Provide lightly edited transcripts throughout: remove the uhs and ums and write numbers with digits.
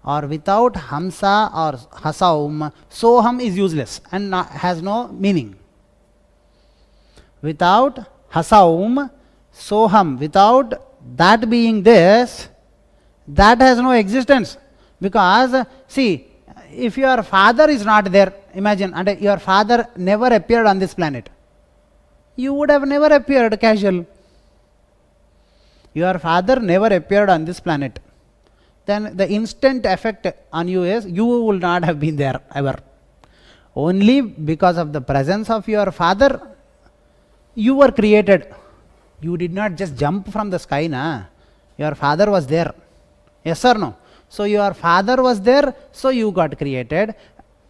or without Hamsa or Hasaum, Soham is useless and has no meaning. Without Hasaum, Soham, without that being this, that has no existence. Because, see, if your father is not there, imagine, and your father never appeared on this planet, you would have never appeared casual. Your father never appeared on this planet. Then the instant effect on you is you will not have been there ever. Only because of the presence of your father, you were created. You did not just jump from the sky, na? Your father was there. Yes or no? So your father was there, so you got created.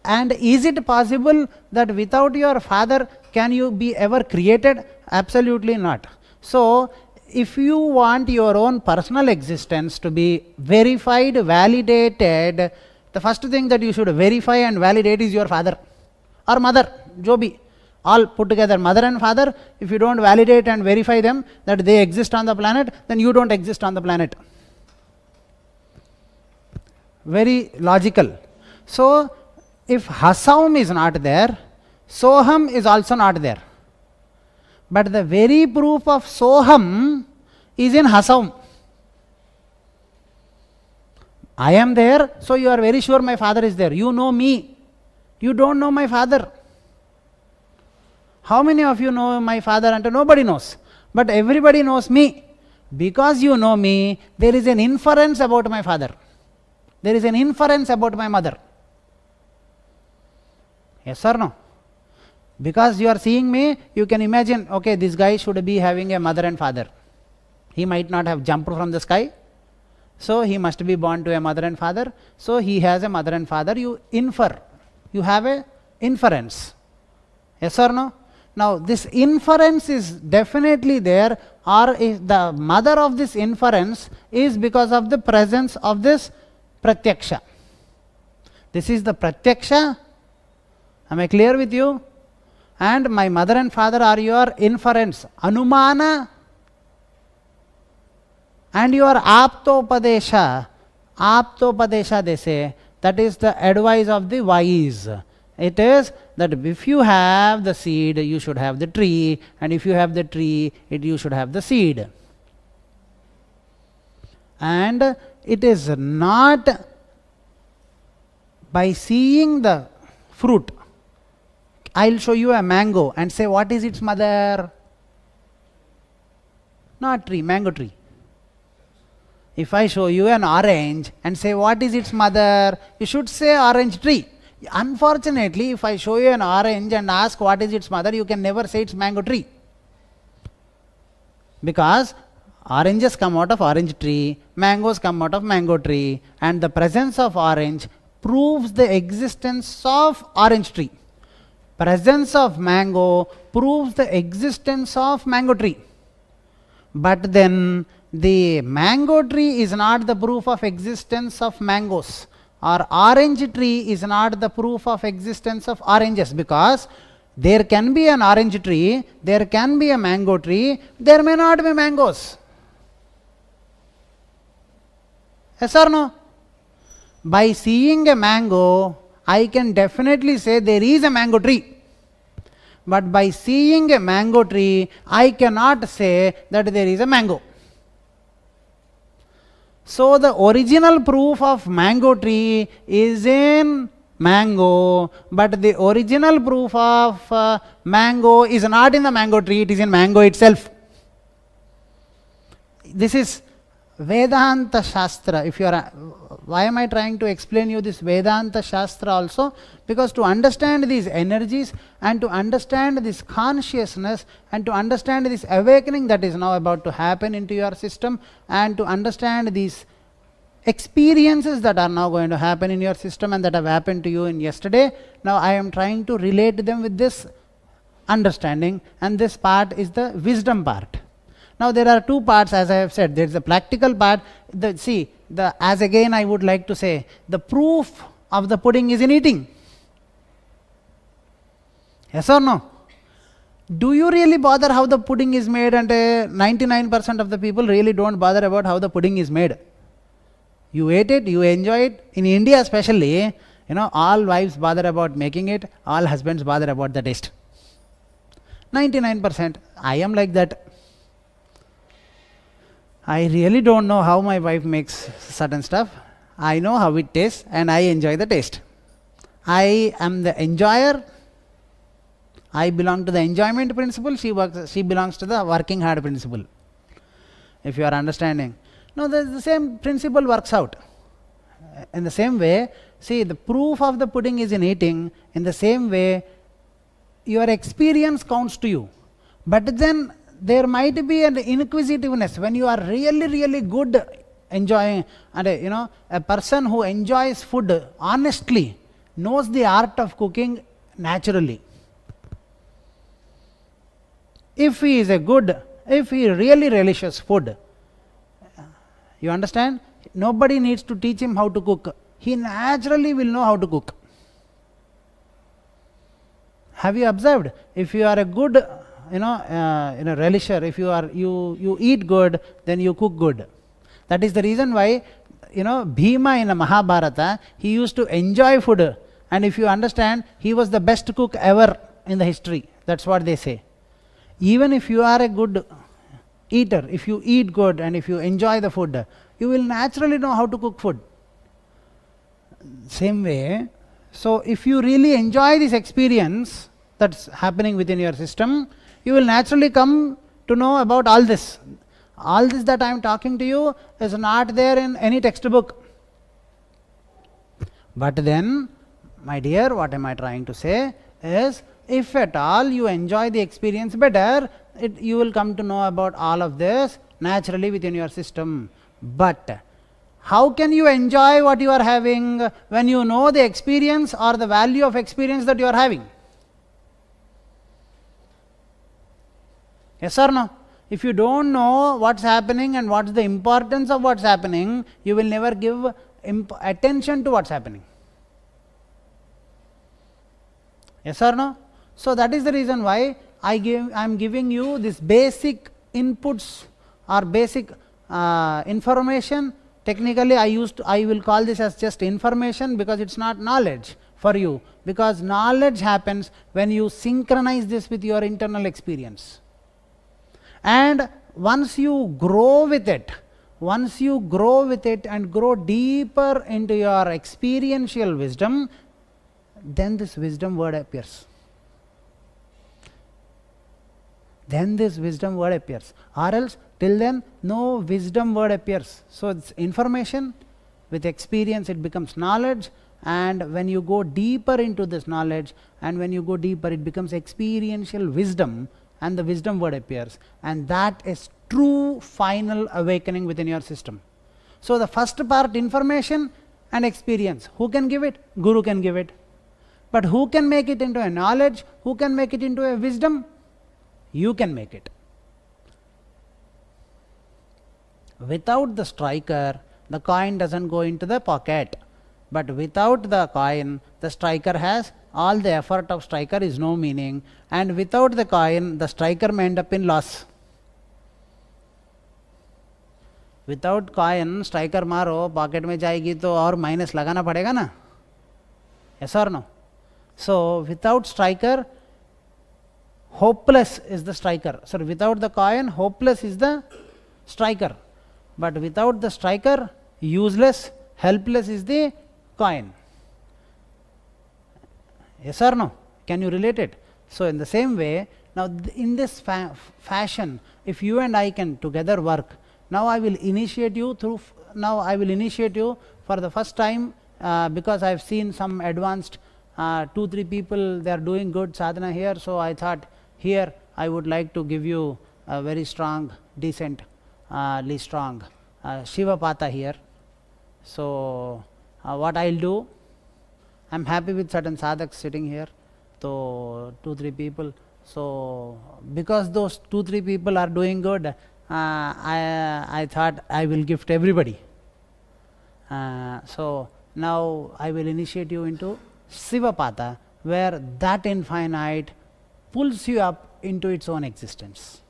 And is it possible that without your father can you be ever created? Absolutely not. So if you want your own personal existence to be verified, validated, the first thing that you should verify and validate is your father or mother, jo bhi. All put together, mother and father. If you don't validate and verify them that they exist on the planet, then you don't exist on the planet. Very logical. So if Hasaum is not there, Soham is also not there. But the very proof of Soham is in Hasaum. I am there, so you are very sure my father is there. You know me. You don't know my father. How many of you know my father? And nobody knows. But everybody knows me. Because you know me, there is an inference about my father. There is an inference about my mother. Yes or no? Because you are seeing me, you can imagine, okay, this guy should be having a mother and father. He might not have jumped from the sky, so he must be born to a mother and father. So he has a mother and father. You infer. You have a inference. Yes or no? Now this inference is definitely there, or is the mother of this inference is because of the presence of this Pratyaksha. This is the Pratyaksha. Am I clear with you? And my mother and father are your inference, Anumana, and your Aptopadesha. Aptopadesha, they say, that is the advice of the wise. It is that if you have the seed, you should have the tree, and if you have the tree, you should have the seed. And it is not by seeing the fruit. I'll show you a mango and say, what is its mother? Not tree, mango tree. If I show you an orange and say, what is its mother? You should say orange tree. Unfortunately, if I show you an orange and ask what is its mother, you can never say it's mango tree. Because oranges come out of orange tree, mangoes come out of mango tree, and the presence of orange proves the existence of orange tree. Presence of mango proves the existence of mango tree. But then the mango tree is not the proof of existence of mangoes, or orange tree is not the proof of existence of oranges, because there can be an orange tree, there can be a mango tree, there may not be mangoes. Yes or no? By seeing a mango, I can definitely say there is a mango tree. But by seeing a mango tree, I cannot say that there is a mango. So the original proof of mango tree is in mango, but the original proof of mango is not in the mango tree, it is in mango itself. This is Vedanta Shastra. If you are, why am I trying to explain you this Vedanta Shastra also? Because to understand these energies and to understand this consciousness and to understand this awakening that is now about to happen into your system, and to understand these experiences that are now going to happen in your system and that have happened to you in yesterday, now I am trying to relate them with this understanding, and this part is the wisdom part. Now there are two parts, as I have said. There is the practical part. As again I would like to say, the proof of the pudding is in eating. Yes or no? Do you really bother how the pudding is made? And 99% of the people really don't bother about how the pudding is made. You ate it, you enjoy it. In India especially, all wives bother about making it, all husbands bother about the taste. 99%. I am like that. I really don't know how my wife makes certain stuff. I know how it tastes and I enjoy the taste. I am the enjoyer. I belong to the enjoyment principle. She belongs to the working hard principle. If you are understanding. No, the same principle works out. In the same way, see, the proof of the pudding is in eating. In the same way, your experience counts to you. But then there might be an inquisitiveness when you are really good enjoying, and a person who enjoys food honestly knows the art of cooking naturally. If he really relishes food, you understand? Nobody needs to teach him how to cook. He naturally will know how to cook. Have you observed? If you are a good, relisher, if you eat good, then you cook good. That is the reason why, Bhima in a Mahabharata, he used to enjoy food. And if you understand, he was the best cook ever in the history. That's what they say. Even if you are a good eater, if you eat good and if you enjoy the food, you will naturally know how to cook food. Same way, so if you really enjoy this experience that's happening within your system, you will naturally come to know about all this. All this that I am talking to you is not there in any textbook. But then, my dear, what am I trying to say is, if at all you enjoy the experience better, you will come to know about all of this naturally within your system. But how can you enjoy what you are having when you know the experience or the value of experience that you are having? Yes or no? If you don't know what's happening and what's the importance of what's happening, you will never give attention to what's happening. Yes or no? So that is the reason why I am giving you this basic inputs or basic information. Technically, I will call this as just information, because it's not knowledge for you. Because knowledge happens when you synchronize this with your internal experience. And once you grow with it and grow deeper into your experiential wisdom, then this wisdom word appears. Or else, till then, no wisdom word appears. So it's information. With experience, it becomes knowledge. And when you go deeper into this knowledge, and when you go deeper, it becomes experiential wisdom, and the wisdom word appears. And that is true final awakening within your system. So the first part, information and experience. Who can give it? Guru can give it. But who can make it into a knowledge? Who can make it into a wisdom? You can make it. Without the striker, the coin doesn't go into the pocket. But without the coin, the striker has, all the effort of striker is no meaning. And without the coin, the striker may end up in loss. Without coin, striker मारो pocket में जाएगी तो और minus लगाना पड़ेगा ना? Yes or no? So without striker, hopeless is the striker. So without the coin, hopeless is the striker. But without the striker, useless, helpless is the coin. Yes or no? Can you relate it? So in the same way, now in this fashion, if you and I can together work, now I will initiate you for the first time, because I have seen some advanced 2-3 people, they are doing good sadhana here. So I thought here I would like to give you a very strong, decently strong Shivapata here. So what I will do, I am happy with certain sadhaks sitting here, so 2-3 people. So because those 2-3 people are doing good, I thought I will gift everybody. So now I will initiate you into Shivapata, where that infinite pulls you up into its own existence.